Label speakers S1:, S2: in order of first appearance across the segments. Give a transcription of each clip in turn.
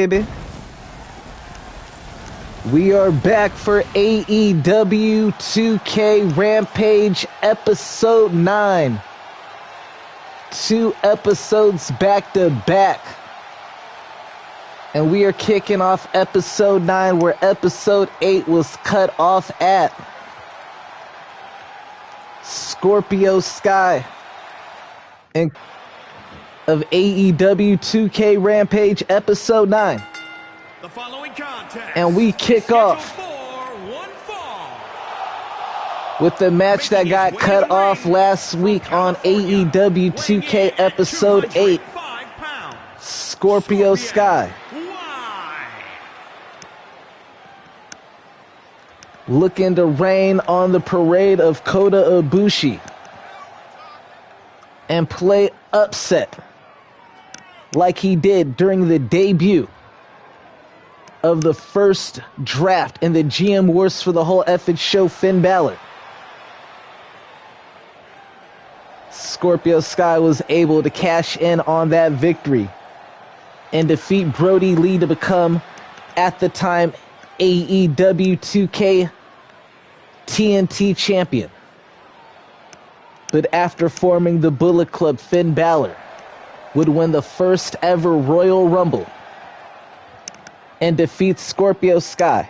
S1: baby. We are back for AEW 2K Rampage episode 9. 2 episodes back to back. And we are kicking off episode 9 where episode 8 was cut off at. Scorpio Sky and of AEW 2K Rampage episode 9.
S2: The following contest
S1: and we kick off with the match that got cut off last week on AEW 2K episode 8. Scorpio Sky looking to rain on the parade of Kota Ibushi and play upset like he did during the debut of the first draft in the GM Wars for the whole effing show, Finn Balor. Scorpio Sky was able to cash in on that victory and defeat Brody Lee to become, at the time, AEW 2K TNT champion. But after forming the Bullet Club, Finn Balor would win the first ever Royal Rumble and defeat Scorpio Sky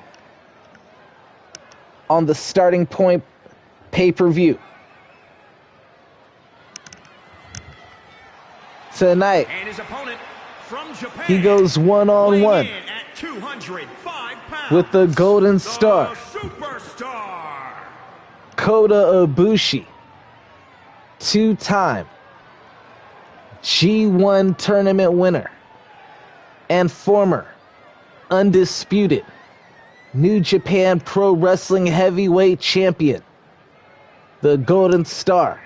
S1: on the Starting Point pay-per-view. Tonight,
S2: and his opponent from Japan,
S1: he goes one-on-one with the Golden Star,
S2: Superstar
S1: Kota Ibushi, 2-time G1 tournament winner and former undisputed New Japan Pro Wrestling Heavyweight Champion. The Golden Star,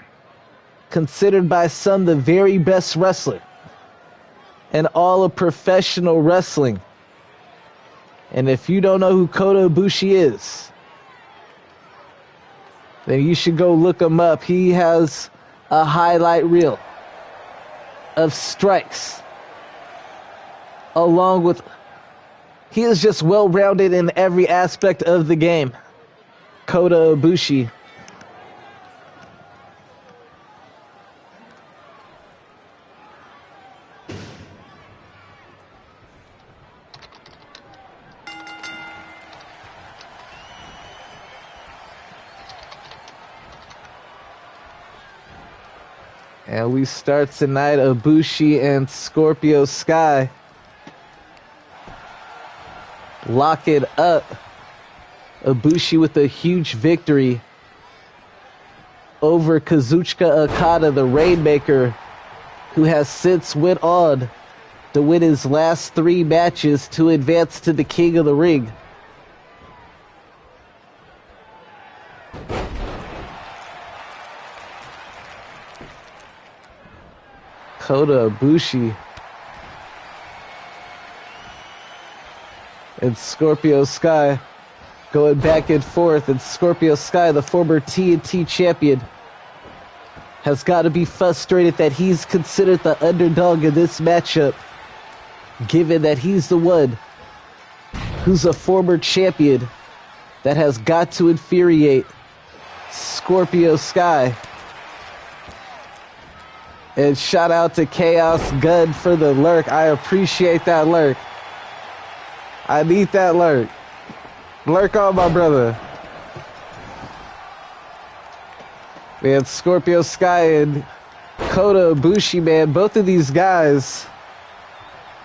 S1: considered by some the very best wrestler in all of professional wrestling. And if you don't know who Kota Ibushi is, then you should go look him up. He has a highlight reel of strikes, along with, he is just well-rounded in every aspect of the game. Kota Ibushi. And we start tonight, Ibushi and Scorpio Sky lock it up. Ibushi with a huge victory over Kazuchika Okada, the Rainmaker, who has since went on to win his last 3 matches to advance to the King of the Ring. Kota Ibushi and Scorpio Sky going back and forth, and Scorpio Sky, the former TNT champion, has got to be frustrated that he's considered the underdog in this matchup, given that he's the one who's a former champion that has got to infuriate Scorpio Sky. And shout out to Chaos Gun for the lurk. I appreciate that lurk. I need that lurk. Lurk on, my brother. Man, Scorpio Sky and Kota Ibushi, man, both of these guys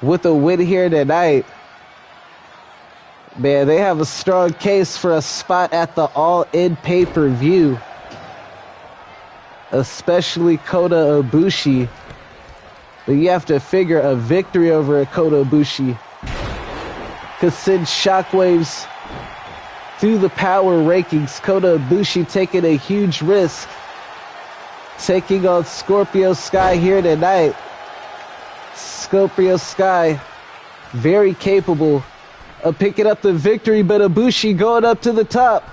S1: with a win here tonight, man, they have a strong case for a spot at the All-In pay-per-view. Especially Kota Ibushi. But you have to figure a victory over a Kota Ibushi could send shockwaves through the power rankings. Kota Ibushi taking a huge risk, taking on Scorpio Sky here tonight. Scorpio Sky very capable of picking up the victory, but Ibushi going up to the top.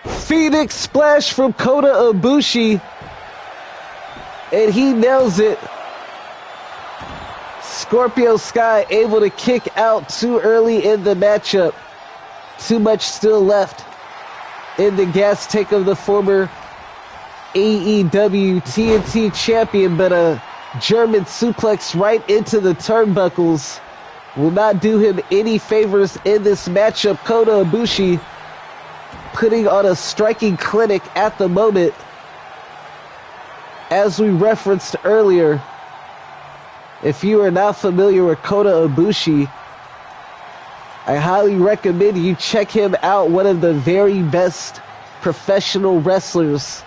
S1: Phoenix Splash from Kota Ibushi, and he nails it. Scorpio Sky able to kick out too early in the matchup. Too much still left in the gas tank of the former AEW TNT champion, but a German suplex right into the turnbuckles will not do him any favors in this matchup. Kota Ibushi putting on a striking clinic at the moment. As we referenced earlier, if you are not familiar with Kota Ibushi, I highly recommend you check him out. One of the very best professional wrestlers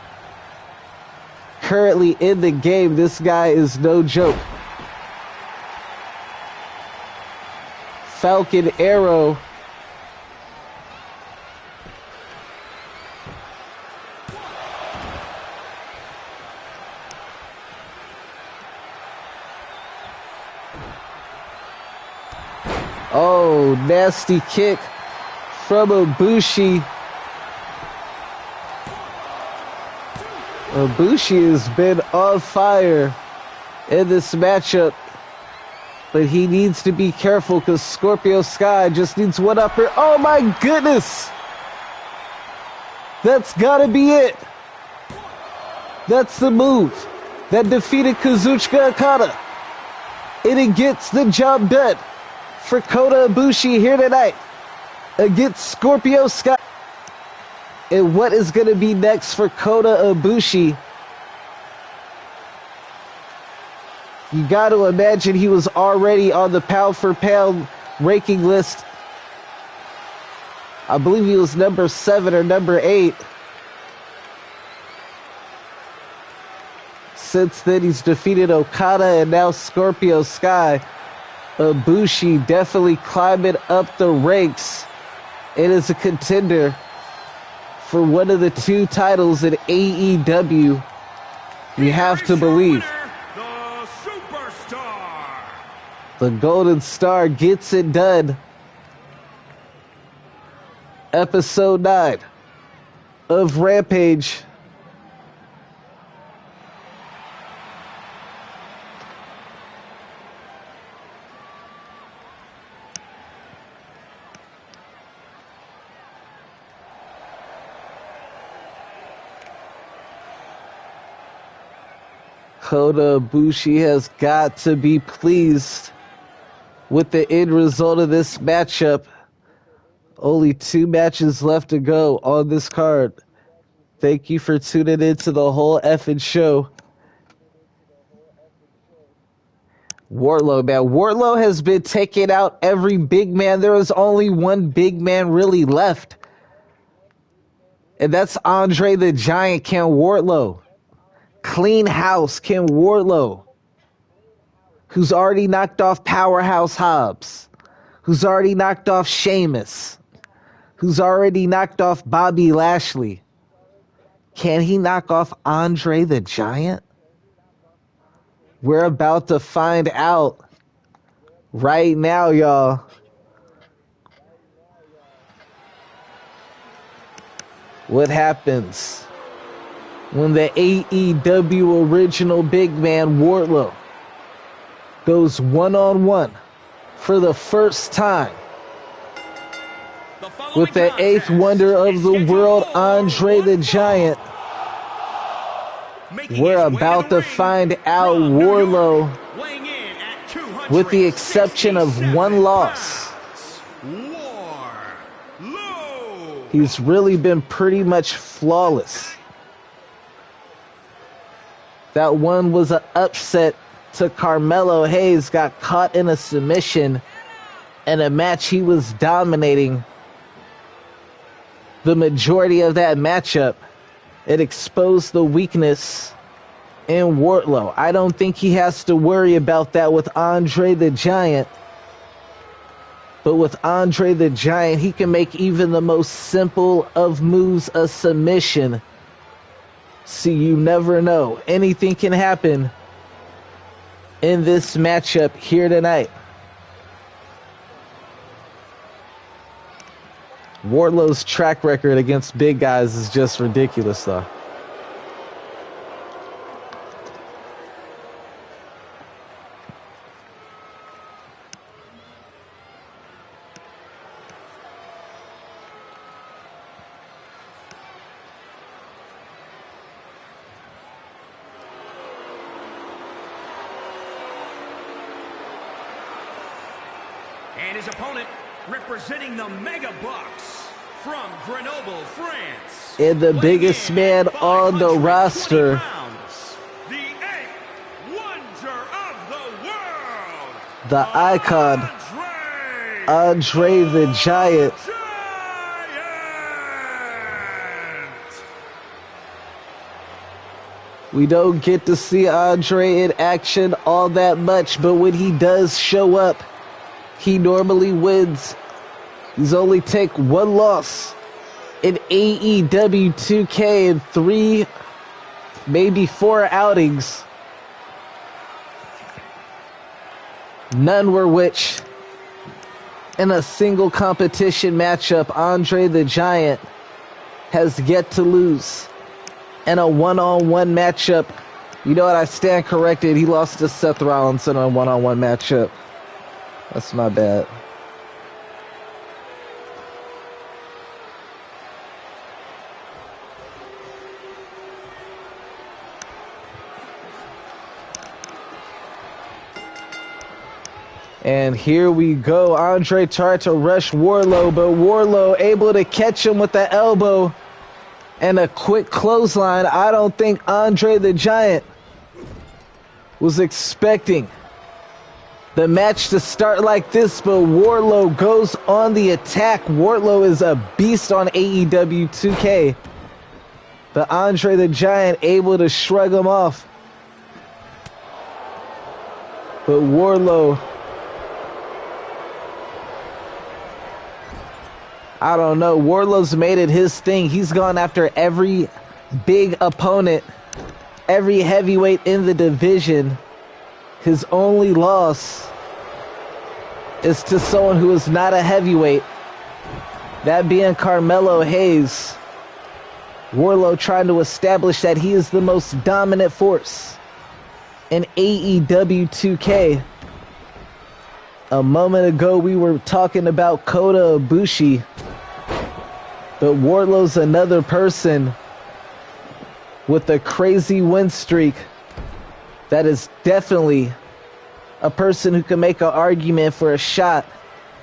S1: currently in the game. This guy is no joke. Falcon Arrow. Oh, nasty kick from Ibushi. Ibushi has been on fire in this matchup, but he needs to be careful because Scorpio Sky just needs one upper. Oh my goodness! That's gotta be it. That's the move that defeated Kazuchika Okada. And it gets the job done for Kota Ibushi here tonight against Scorpio Sky. And what is going to be next for Kota Ibushi? You got to imagine he was already on the pound-for-pound ranking list. I believe he was number 7 or number 8. Since then, he's defeated Okada and now Scorpio Sky. Ibushi definitely climbing up the ranks and is a contender for one of the 2 titles in AEW. You have to believe.
S2: The Superstar.
S1: The Golden Star gets it done. Episode 9 of Rampage. Kota Ibushi has got to be pleased with the end result of this matchup. Only 2 matches left to go on this card. Thank you for tuning in to the whole effing show. Wardlow, man. Wardlow has been taking out every big man. There is only one big man really left. And that's Andre the Giant Ken Wardlow. Clean house Ken Wardlow, who's already knocked off Powerhouse Hobbs, who's already knocked off Sheamus, who's already knocked off Bobby Lashley. Can he knock off Andre the Giant? We're about to find out right now, y'all. What happens when the AEW original big man Wardlow goes one-on-one for the first time with the 8th wonder of the world, Andre the Giant? We're about to find out Wardlow, with the exception of one loss, he's really been pretty much flawless. That one was an upset to Carmelo Hayes, got caught in a submission in a match he was dominating the majority of that matchup. It exposed the weakness in Wardlow. I don't think he has to worry about that with Andre the Giant. But with Andre the Giant, he can make even the most simple of moves a submission. So you never know. Anything can happen in this matchup here tonight. Wardlow's track record against big guys is just ridiculous, though.
S2: And his opponent, representing the Mega Bucks from Grenoble, France.
S1: And the biggest man on the roster.
S2: Pounds, the eighth wonder of the world.
S1: The icon, Andre the Giant. We don't get to see Andre in action all that much, but when he does show up, he normally wins. He's only take one loss in AEW 2K in 3, maybe 4 outings. None were which. In a single competition matchup, Andre the Giant has yet to lose. In a one-on-one matchup, you know what, I stand corrected. He lost to Seth Rollins in a one-on-one matchup. That's my bad. And here we go. Andre tried to rush Wardlow, but Wardlow able to catch him with the elbow and a quick clothesline. I don't think Andre the Giant was expecting the match to start like this, but Wardlow goes on the attack. Wardlow is a beast on AEW 2K. But Andre the Giant able to shrug him off. But Wardlow, I don't know. Wardlow's made it his thing. He's gone after every big opponent, every heavyweight in the division. His only loss is to someone who is not a heavyweight, that being Carmelo Hayes. Wardlow trying to establish that he is the most dominant force in AEW 2K. A moment ago we were talking about Kota Ibushi, but Wardlow's another person with a crazy win streak that is definitely a person who can make an argument for a shot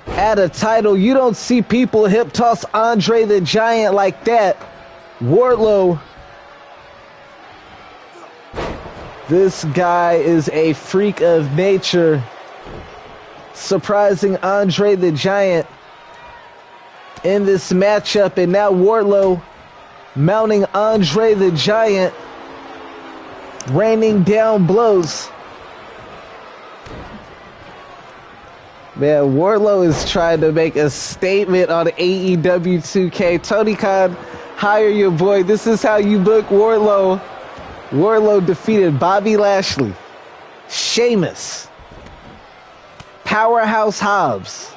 S1: at a title. You don't see people hip toss Andre the Giant like that. Wardlow, this guy is a freak of nature. Surprising Andre the Giant in this matchup, and now Wardlow mounting Andre the Giant, raining down blows. Man, Wardlow is trying to make a statement on AEW 2K. Tony Khan, hire your boy. This is how you book Wardlow. Wardlow defeated Bobby Lashley, Sheamus, Powerhouse Hobbs.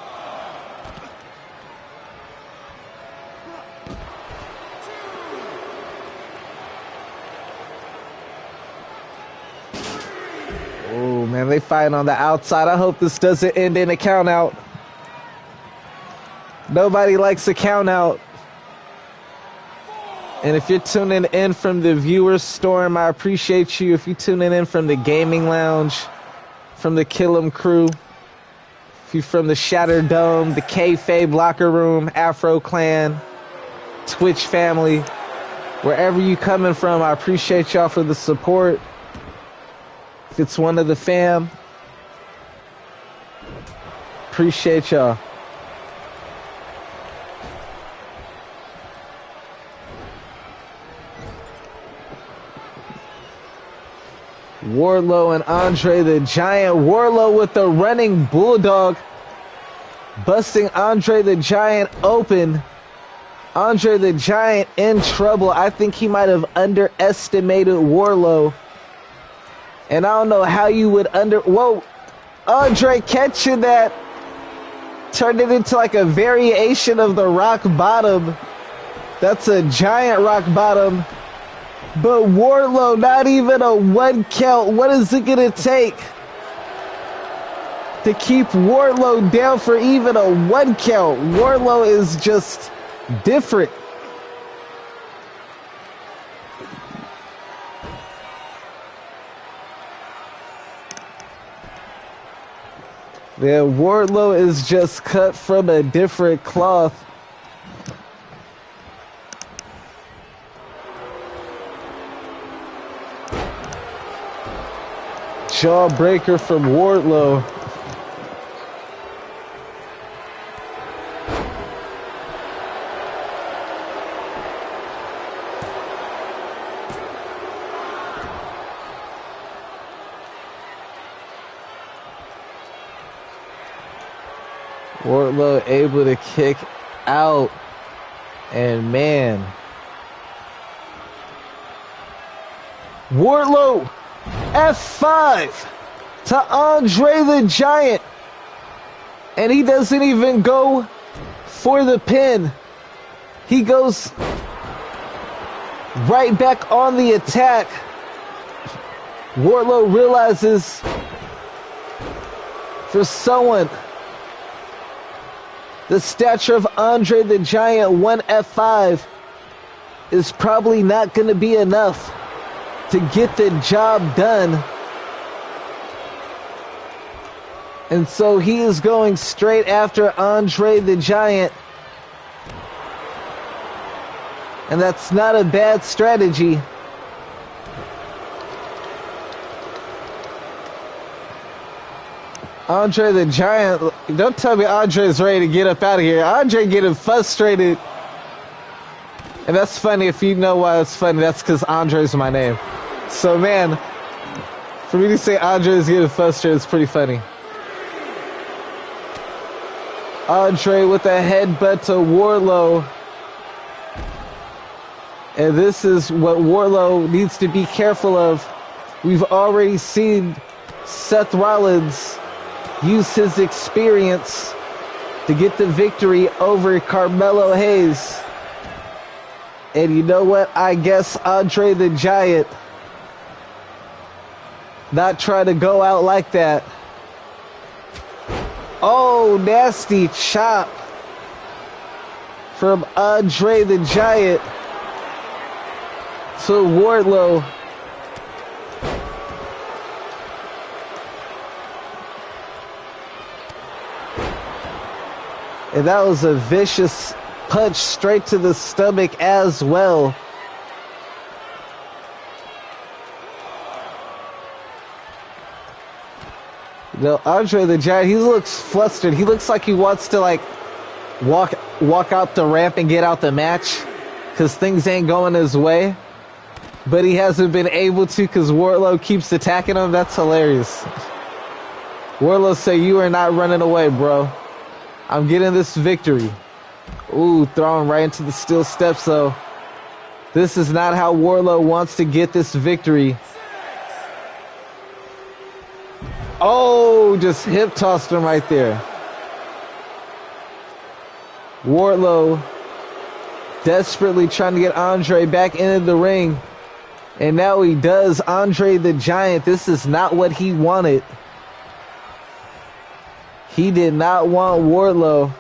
S1: Oh man, they fighting on the outside. I hope this doesn't end in a count out. Nobody likes a count out. And if you're tuning in from the Viewers Storm, I appreciate you. If you're tuning in from the Gaming Lounge, from the Killam Crew, if you're from the Shattered Dome, the Kayfabe Locker Room, Afro Clan, Twitch family, wherever you coming from, I appreciate y'all for the support. If it's one of the fam, appreciate y'all. Wardlow and Andre the Giant. Wardlow with the running bulldog, busting Andre the Giant open. Andre the Giant in trouble. I think he might have underestimated Wardlow. And I don't know how you would Whoa! Andre catching that. Turned it into like a variation of the rock bottom. That's a giant rock bottom. But Wardlow, not even a 1 count. What is it going to take to keep Wardlow down for even a 1 count? Wardlow is just different. Yeah, Wardlow is just cut from a different cloth. Jawbreaker from Wardlow. Wardlow able to kick out, and man, Wardlow F5 to Andre the Giant, and he doesn't even go for the pin. He goes right back on the attack. Wardlow realizes for someone the stature of Andre the Giant, 1 F5 is probably not going to be enough to get the job done. And so he is going straight after Andre the Giant. And that's not a bad strategy. Andre the Giant, don't tell me Andre's ready to get up out of here. Andre getting frustrated. And that's funny. If you know why it's funny, that's because Andre's my name. So, man, for me to say Andre's getting frustrated is pretty funny. Andre with a headbutt to Wardlow. And this is what Wardlow needs to be careful of. We've already seen Seth Rollins use his experience to get the victory over Carmelo Hayes. And you know what? I guess Andre the Giant not trying to go out like that. Oh, nasty chop from Andre the Giant to Wardlow. And that was a vicious punch straight to the stomach as well. You know, Andre the Giant, he looks flustered. He looks like he wants to like walk out the ramp and get out the match because things ain't going his way. But he hasn't been able to because Wardlow keeps attacking him. That's hilarious. Wardlow say, "You are not running away, bro. I'm getting this victory." Ooh, thrown right into the steel steps, though. This is not how Wardlow wants to get this victory. Oh, just hip tossed him right there. Wardlow desperately trying to get Andre back into the ring. And now he does. Andre the Giant, this is not what he wanted. He did not want Wardlow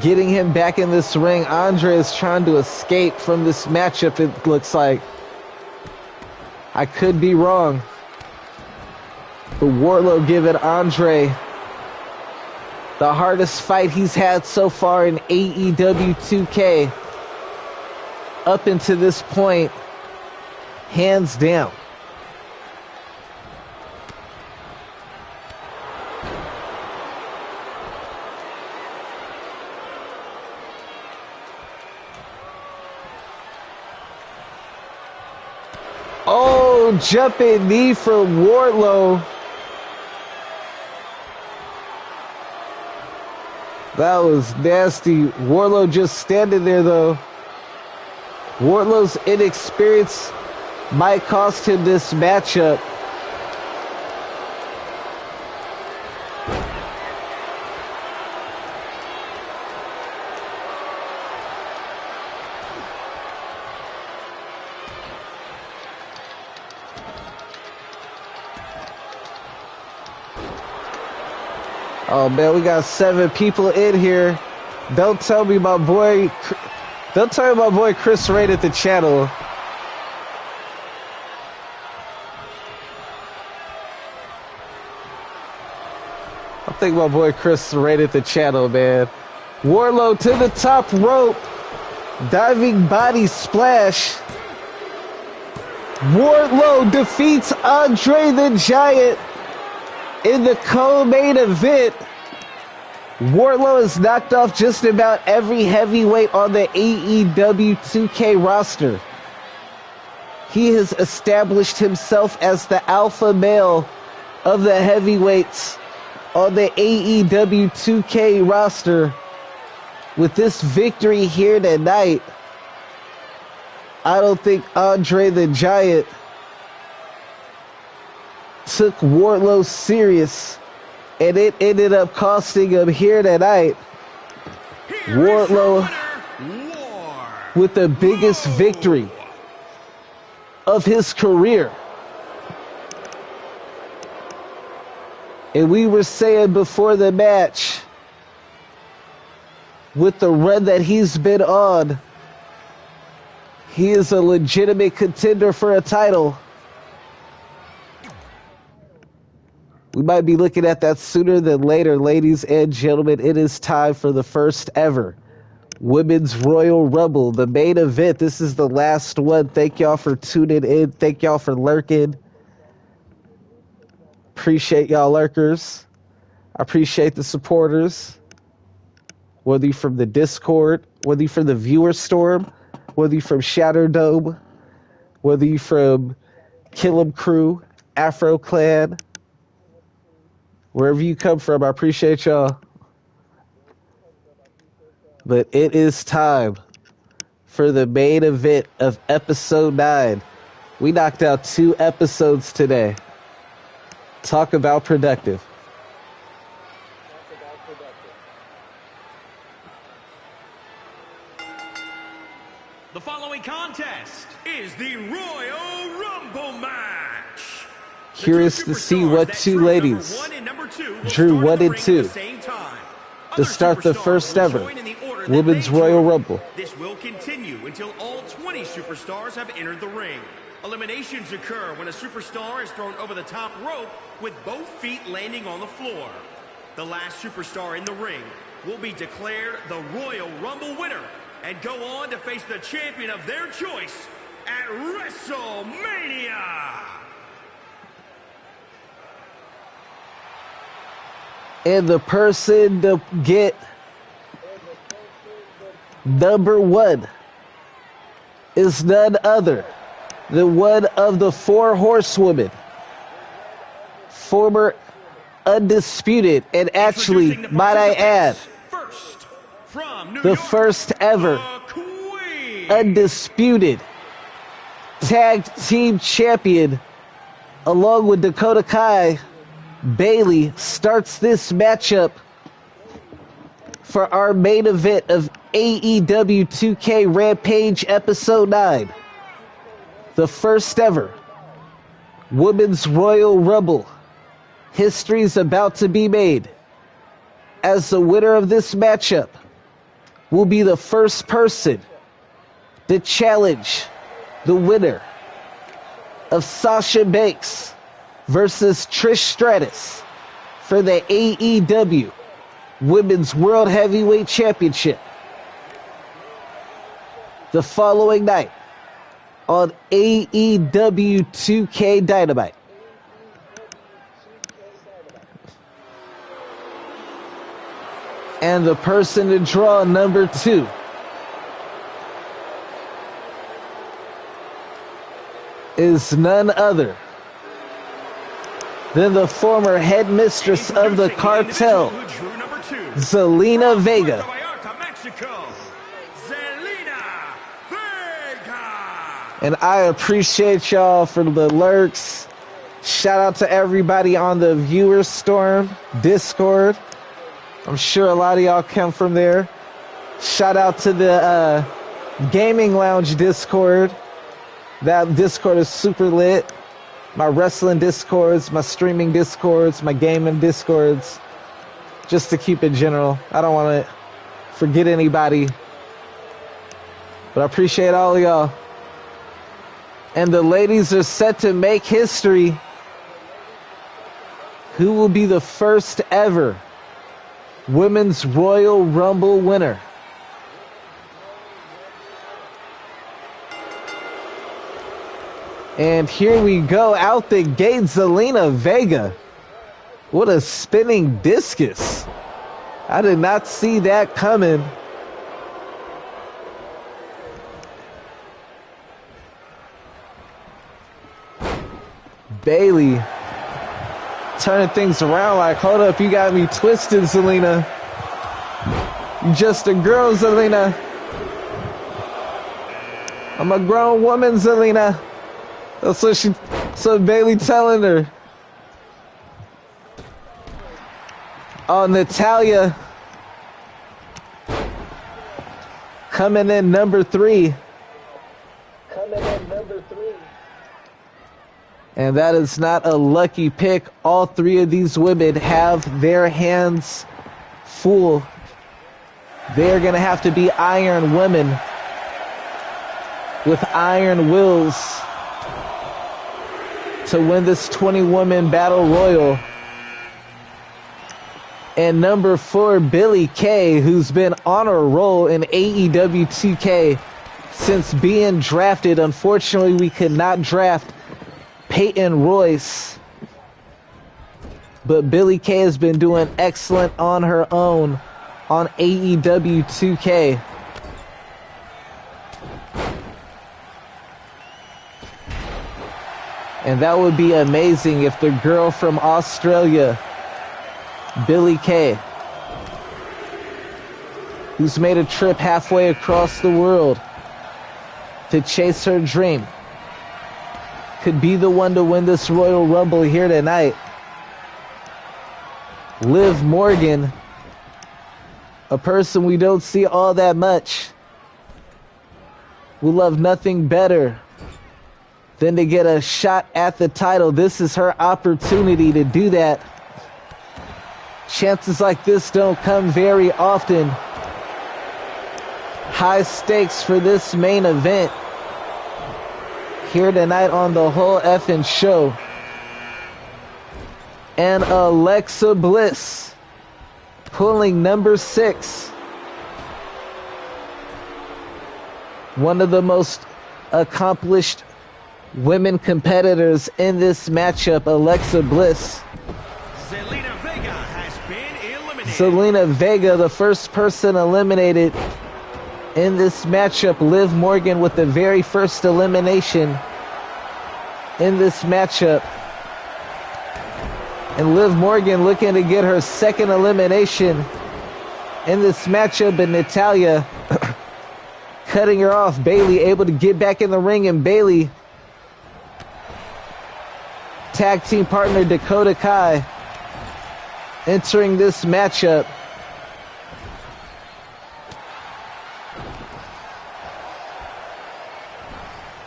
S1: getting him back in this ring. Andre is trying to escape from this matchup, it looks like. I could be wrong. But Wardlow giving Andre the hardest fight he's had so far in AEW 2K. Up until this point, hands down. Oh, jumping knee from Wardlow. That was nasty. Wardlow just standing there, though. Wardlow's inexperience might cost him this matchup. Oh man, we got 7 people in here. Don't tell me my boy Chris raided the channel. I think my boy Chris raided the channel, man. Wardlow to the top rope. Diving body splash. Wardlow defeats Andre the Giant in the co-main event. Wardlow has knocked off just about every heavyweight on the AEW 2K roster. He has established himself as the alpha male of the heavyweights on the AEW 2K roster. With this victory here tonight, I don't think Andre the Giant took Wardlow serious, and it ended up costing him here tonight. Wardlow with the biggest victory of his career. And we were saying before the match, with the run that he's been on, he is a legitimate contender for a title. We might be looking at that sooner than later, ladies and gentlemen. It is time for the first ever Women's Royal Rumble, the main event. This is the last one. Thank y'all for tuning in. Thank y'all for lurking. Appreciate y'all lurkers. I appreciate the supporters. Whether you're from the Discord, whether you're from the Viewer Storm, whether you're from Shatterdome, whether you're from Killam Crew, Afro Clan, wherever you come from, I appreciate y'all. But it is time for the main event of episode 9. We knocked out 2 episodes today. Talk about productive.
S2: The following contest is the Royal Rumble match.
S1: Curious to see what 2 ladies drew 1 and 2 to start the first ever Women's Royal Rumble.
S2: This will continue until all 20 superstars have entered the ring. Eliminations occur when a superstar is thrown over the top rope with both feet landing on the floor. The last superstar in the ring will be declared the Royal Rumble winner and go on to face the champion of their choice at WrestleMania.
S1: And the person to get number 1 is none other than one of the 4 horsewomen, former undisputed, and actually, might I add, the first ever undisputed tag team champion, along with Dakota Kai. Bailey starts this matchup for our main event of AEW 2K Rampage Episode 9. The first ever Women's Royal Rumble. History's about to be made, as the winner of this matchup will be the first person to challenge the winner of Sasha Banks versus Trish Stratus for the AEW Women's World Heavyweight Championship the following night on AEW 2K Dynamite. And the person to draw number 2 is none other than the former headmistress of the cartel, Zelina Vega. And I appreciate y'all for the lurks. Shout out to everybody on the Viewer Storm Discord. I'm sure a lot of y'all come from there. Shout out to the Gaming Lounge Discord. That Discord is super lit. My wrestling Discords, my streaming Discords, my gaming Discords. Just to keep it general. I don't want to forget anybody. But I appreciate all of y'all. And the ladies are set to make history, who will be the first ever Women's Royal Rumble winner. And here we go, out the gate, Zelina Vega. What a spinning discus. I did not see that coming. Bayley turning things around like, hold up, you got me twisted, Zelina. You just a girl, Zelina. I'm a grown woman, Zelina. That's what Bayley telling her. Oh, Natalya coming in number 3. And that is not a lucky pick. All 3 of these women have their hands full. They're going to have to be iron women with iron wills to win this 20-woman battle royal. And number 4, Billie Kay, who's been on a roll in AEW 2K since being drafted. Unfortunately, we could not draft Peyton Royce, but Billie Kay has been doing excellent on her own on AEW 2K. And that would be amazing if the girl from Australia, Billie Kay, who's made a trip halfway across the world to chase her dream, could be the one to win this Royal Rumble here tonight. Liv Morgan, a person we don't see all that much, will love nothing better than to get a shot at the title. This is her opportunity to do that. Chances like this don't come very often. High stakes for this main event here tonight on the whole effing show. And Alexa Bliss pulling number 6. One of the most accomplished women competitors in this matchup, Alexa Bliss.
S2: Zelina Vega has been eliminated.
S1: Zelina Vega, the first person eliminated in this matchup. Liv Morgan with the very first elimination in this matchup. And Liv Morgan looking to get her second elimination in this matchup, and Natalya cutting her off. Bayley able to get back in the ring, and Bayley, tag team partner Dakota Kai, entering this matchup.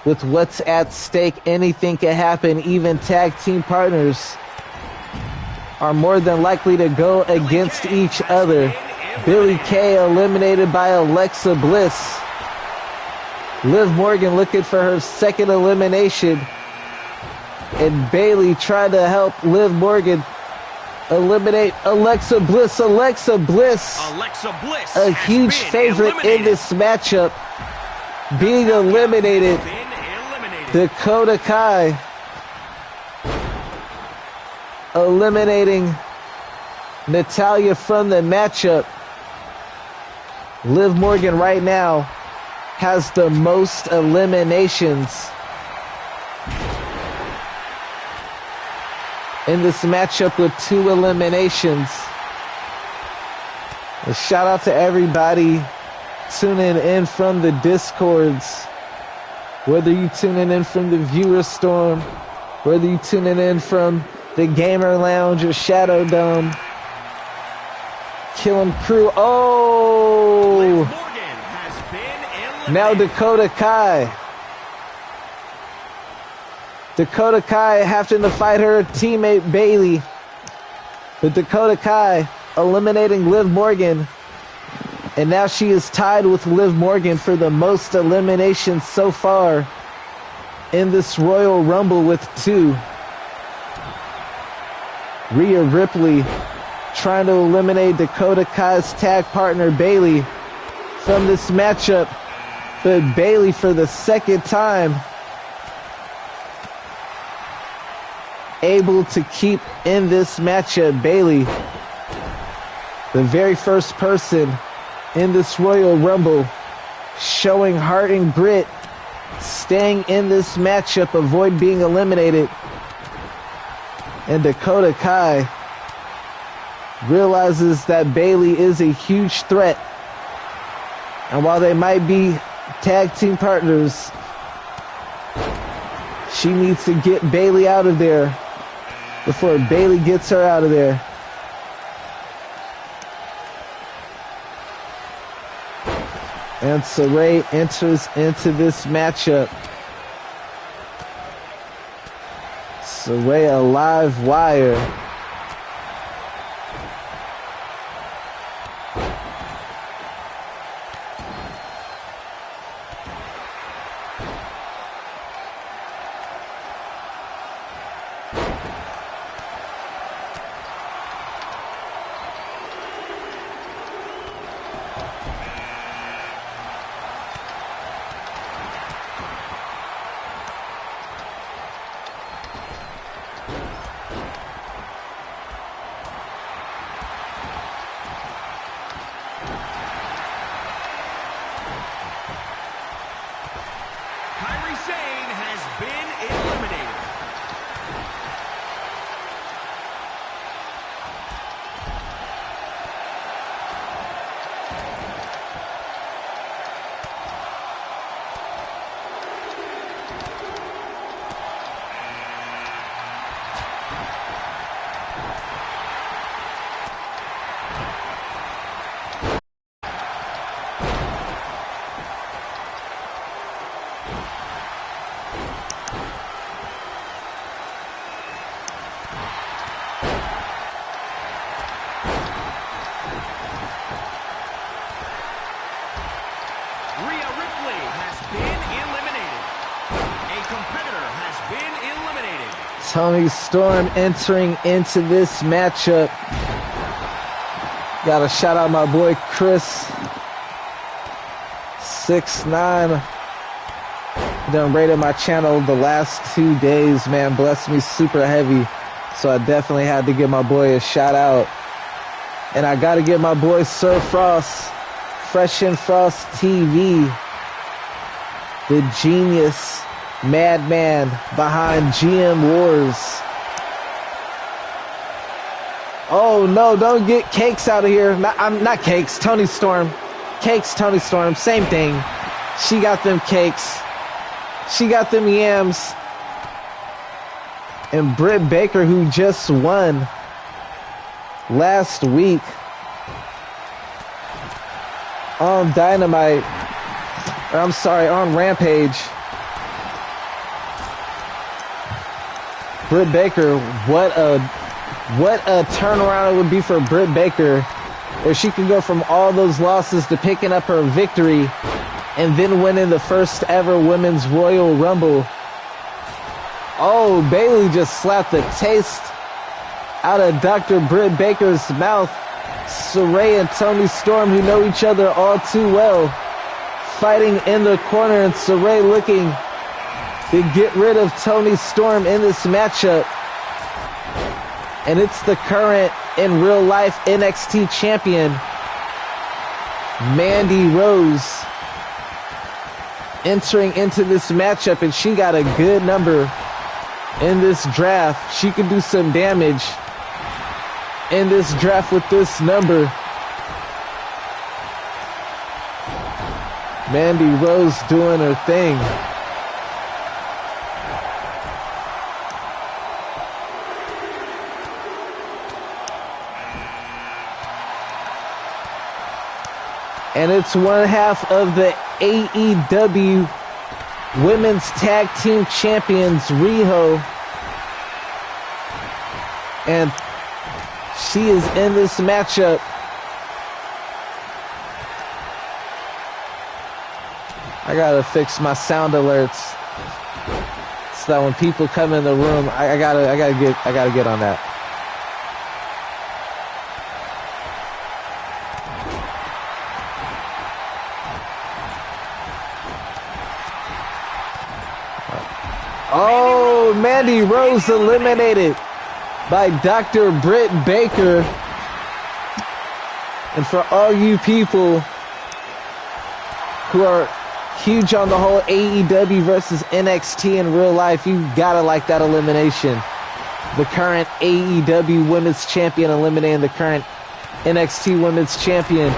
S1: With what's at stake, anything can happen. Even tag team partners are more than likely to go against each other. Billie Kay eliminated by Alexa Bliss. Liv Morgan looking for her second elimination. And Bayley trying to help Liv Morgan eliminate Alexa Bliss. Alexa Bliss, a huge favorite in this matchup, being eliminated. Dakota Kai eliminating Natalya from the matchup. Liv Morgan right now has the most eliminations in this matchup with 2 eliminations. A shout out to everybody tuning in from the Discords. Whether you tuning in from the Viewer Storm, whether you tuning in from the Gamer Lounge or Shadow Dome, Killing Crew. Oh! Now Dakota Kai. Dakota Kai having to fight her teammate Bayley. But Dakota Kai eliminating Liv Morgan. And now she is tied with Liv Morgan for the most eliminations so far in this Royal Rumble with 2. Rhea Ripley trying to eliminate Dakota Kai's tag partner Bayley from this matchup. But Bayley, for the second time, able to keep in this matchup. Bayley, the very first person in this Royal Rumble, showing heart and grit, staying in this matchup, avoid being eliminated. And Dakota Kai realizes that Bayley is a huge threat. And while they might be tag team partners, she needs to get Bayley out of there before Bayley gets her out of there. And Saray enters into this matchup. Saray, a live wire. Toni Storm entering into this matchup. Gotta shout out my boy Chris, 6'9". Done rated my channel the last 2 days, man. Blessed me super heavy. So I definitely had to give my boy a shout out. And I gotta give my boy Sir Frost, Fresh and Frost TV, the genius madman behind GM Wars. Oh no, don't get Cakes out of here. I'm not Cakes, Toni Storm. Cakes, Toni Storm, same thing. She got them cakes. She got them yams. And Britt Baker, who just won last week on Dynamite, or I'm sorry, on Rampage. Britt Baker, what a turnaround it would be for Britt Baker, where she can go from all those losses to picking up her victory and then winning the first ever Women's Royal Rumble. Oh, Bayley just slapped the taste out of Dr. Britt Baker's mouth. Saray and Toni Storm, who know each other all too well, fighting in the corner, and Saray looking to get rid of Toni Storm in this matchup. And it's the current in real life NXT champion, Mandy Rose, entering into this matchup, and she got a good number in this draft. She can do some damage in this draft with this number. Mandy Rose doing her thing. And it's one half of the AEW Women's Tag Team Champions, Riho. And she is in this matchup. I gotta fix my sound alerts so that when people come in the room, I gotta get on that. Oh, Mandy Rose eliminated by Dr. Britt Baker. And for all you people who are huge on the whole AEW versus NXT in real life, you gotta like that elimination. The current AEW Women's Champion eliminating the current NXT Women's Champion,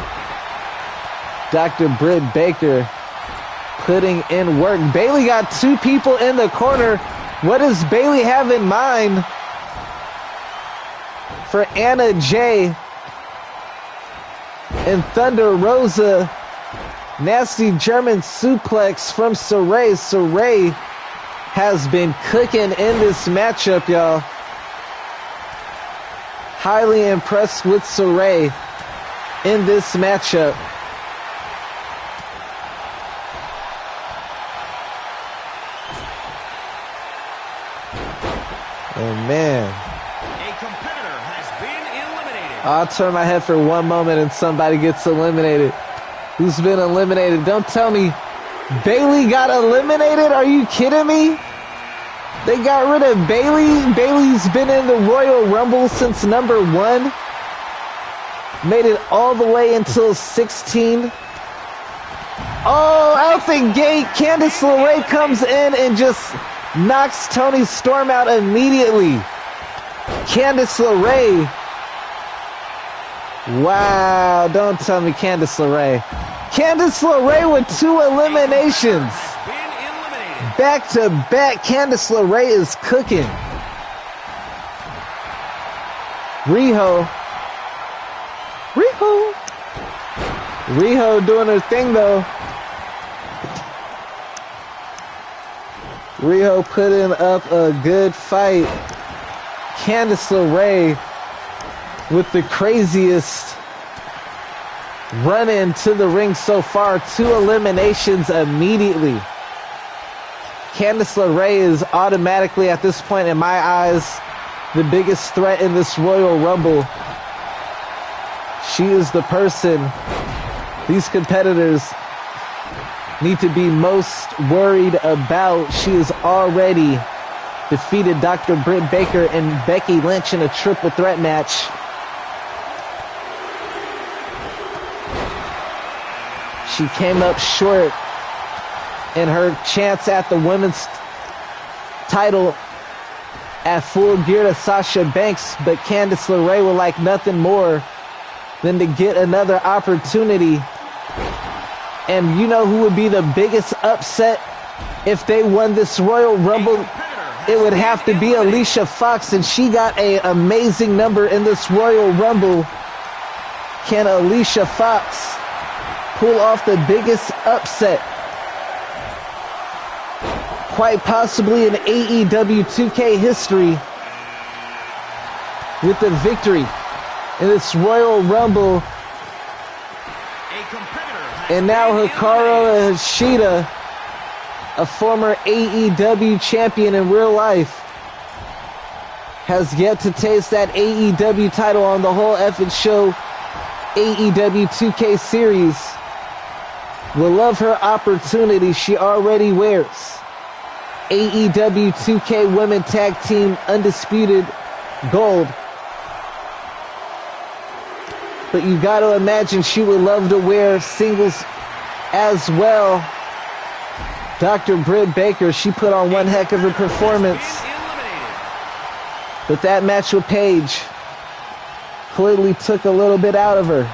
S1: Dr. Britt Baker, putting in work. Bayley got two people in the corner. What does Bayley have in mind for Anna Jay and Thunder Rosa? Nasty German suplex from Saray. Saray has been cooking in this matchup, y'all. Highly impressed with Saray in this matchup. Oh, man.
S2: A competitor has been eliminated.
S1: I'll turn my head for one moment and somebody gets eliminated. Who's been eliminated? Don't tell me Bayley got eliminated. Are you kidding me? They got rid of Bayley. Bayley's been in the Royal Rumble since number 1. Made it all the way until 16. Oh, out the gate, Candice LeRae comes in and just knocks Toni Storm out immediately. Candice LeRae. Wow, don't tell me Candice LeRae. Candice LeRae with 2 eliminations. Back to back, Candice LeRae is cooking. Riho doing her thing though. Riho putting up a good fight. Candice LeRae with the craziest run into the ring so far. 2 eliminations immediately. Candice LeRae is automatically, at this point in my eyes, the biggest threat in this Royal Rumble. She is the person these competitors need to be most worried about. She has already defeated Dr. Britt Baker and Becky Lynch in a triple threat match. She came up short in her chance at the women's title at Full Gear to Sasha Banks, but Candice LeRae would like nothing more than to get another opportunity. And you know who would be the biggest upset if they won this Royal Rumble? It would have to be Alicia Fox, and she got an amazing number in this Royal Rumble. Can Alicia Fox pull off the biggest upset, quite possibly in AEW 2K history, with the victory in this Royal Rumble? And now Hikaru Shida, a former AEW champion in real life, has yet to taste that AEW title on the whole effing show AEW 2K series. Will love her opportunity. She already wears AEW 2K Women Tag Team Undisputed Gold. But you got to imagine she would love to wear singles as well. Dr. Britt Baker, she put on one heck of a performance. But that match with Paige clearly took a little bit out of her.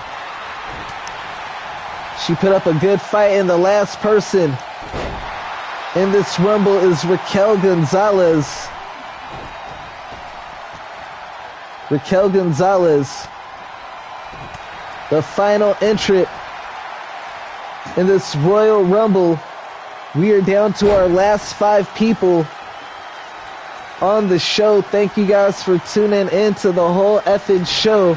S1: She put up a good fight, and the last person in this Rumble is Raquel Gonzalez. Raquel Gonzalez, the final entrant in this Royal Rumble. We are down to our last 5 people on the show. Thank you guys for tuning in to the whole effing show.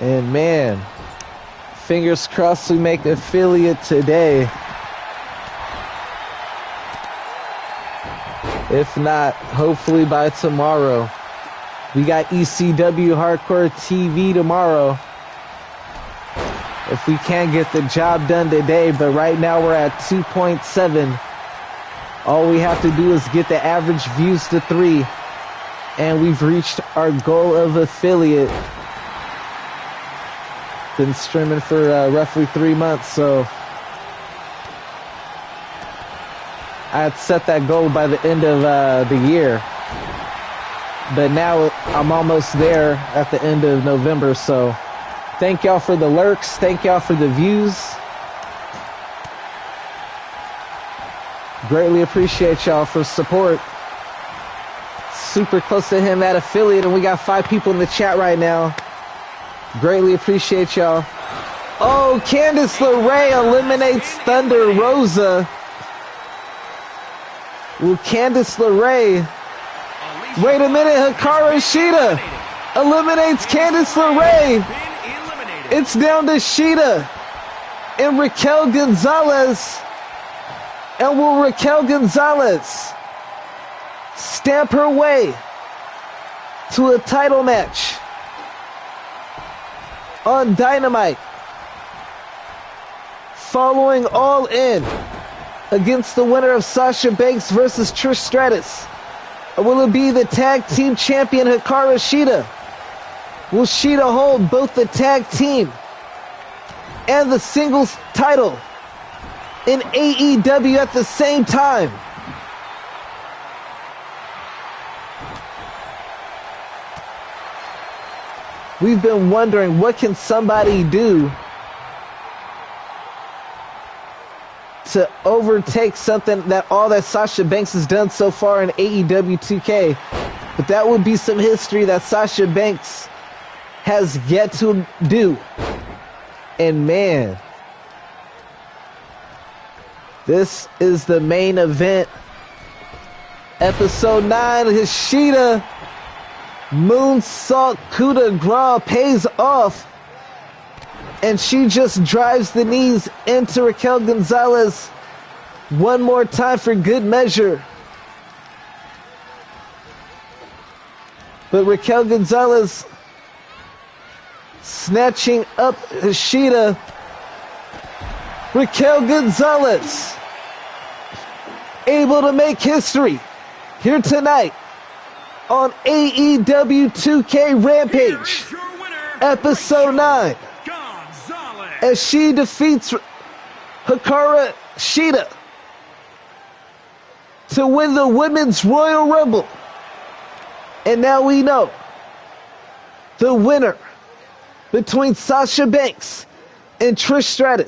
S1: And man, fingers crossed we make affiliate today. If not, hopefully by tomorrow. We got ECW Hardcore TV tomorrow. if we can get the job done today. But right now we're at 2.7. All we have to do is get the average views to 3. And we've reached our goal of affiliate. Been streaming for roughly 3 months, so I had set that goal by the end of the year. But now I'm almost there at the end of November, so thank y'all for the lurks. Thank y'all for the views. Greatly appreciate y'all for support. Super close to him at affiliate, and we got 5 people in the chat right now. Greatly appreciate y'all. Oh, Candice LeRae eliminates Thunder Rosa. Will Candice LeRae... Wait a minute, Hikaru Shida eliminates Candice LeRae. It's down to Shida and Raquel Gonzalez. And will Raquel Gonzalez stamp her way to a title match on Dynamite, following All In against the winner of Sasha Banks versus Trish Stratus? Or will it be the tag team champion Hikaru Shida? Will Shida hold both the tag team and the singles title in AEW at the same time? We've been wondering, what can somebody do to overtake something that all that Sasha Banks has done so far in AEW 2K? But that would be some history that Sasha Banks has yet to do. And man, this is the main event. Episode 9, Hishida Moonsault coup de grace pays off. And she just drives the knees into Raquel Gonzalez one more time for good measure. But Raquel Gonzalez snatching up Hishida. Raquel Gonzalez able to make history here tonight on AEW 2K Rampage, Episode 9. As she defeats Hikaru Shida to win the Women's Royal Rumble. And now we know the winner between Sasha Banks and Trish Stratus.